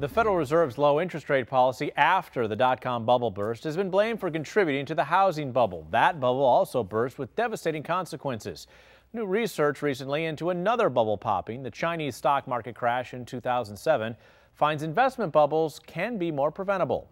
The Federal Reserve's low interest rate policy after the dot-com bubble burst has been blamed for contributing to the housing bubble. That bubble also burst with devastating consequences. New research recently into another bubble popping, the Chinese stock market crash in 2007, finds investment bubbles can be more preventable.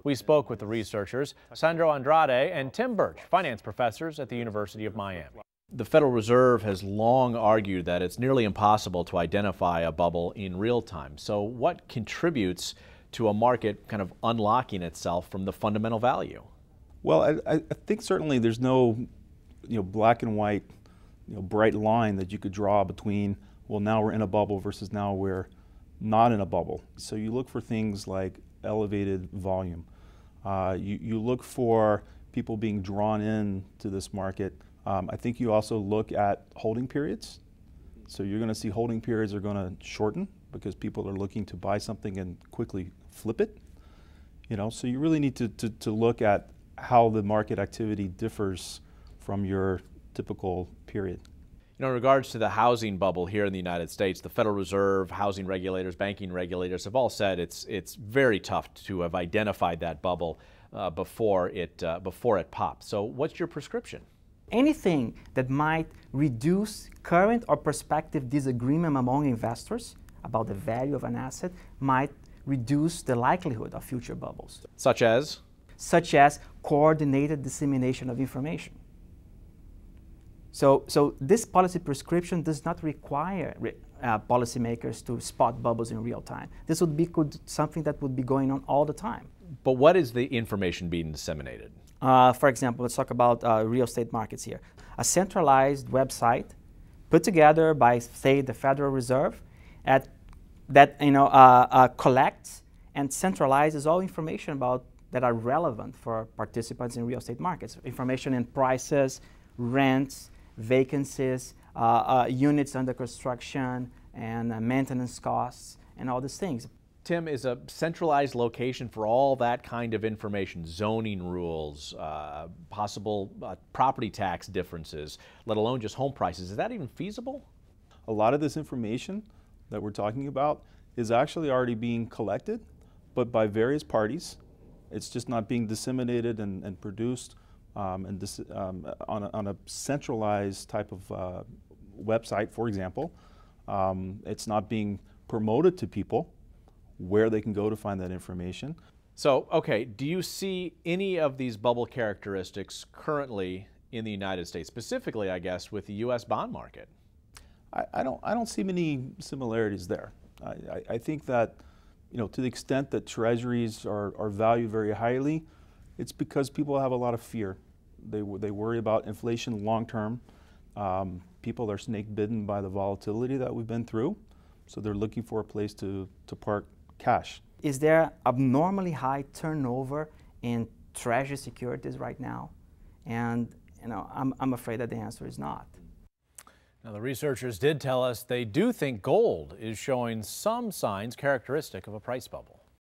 We spoke with the researchers, Sandro Andrade and Tim Birch, finance professors at the University of Miami. The Federal Reserve has long argued that it's nearly impossible to identify a bubble in real time. So what contributes to a market kind of unlocking itself from the fundamental value? Well, I think certainly there's no black and white bright line that you could draw between, well, now we're in a bubble versus now we're not in a bubble. So you look for things like elevated volume. You look for people being drawn in to this market. I think you also look at holding periods. So you're going to see holding periods are going to shorten because people are looking to buy something and quickly flip it. So you really need to look at how the market activity differs from your typical period. In regards to the housing bubble here in the United States, the Federal Reserve, housing regulators, banking regulators have all said it's very tough to have identified that bubble before it pops. So what's your prescription? Anything that might reduce current or prospective disagreement among investors about the value of an asset might reduce the likelihood of future bubbles. Such as? Such as coordinated dissemination of information. So this policy prescription does not require policymakers to spot bubbles in real time. This would be something that would be going on all the time. But what is the information being disseminated? For example, let's talk about real estate markets here. A centralized website put together by, say, the Federal Reserve that collects and centralizes all information that are relevant for participants in real estate markets. Information in prices, rents, vacancies, units under construction, and maintenance costs, and all these things. Tim, is a centralized location for all that kind of information, zoning rules, possible property tax differences, let alone just home prices, is that even feasible? A lot of this information that we're talking about is actually already being collected, but by various parties. It's just not being disseminated and produced on a centralized type of website, for example. It's not being promoted to people where they can go to find that information. So, okay, do you see any of these bubble characteristics currently in the United States, specifically, I guess, with the U.S. bond market? I don't see many similarities there. I think that, to the extent that treasuries are valued very highly, it's because people have a lot of fear. They worry about inflation long term. People are snake bitten by the volatility that we've been through, so they're looking for a place to park cash. Is there abnormally high turnover in treasury securities right now? And I'm afraid that the answer is not. Now, the researchers did tell us they do think gold is showing some signs characteristic of a price bubble.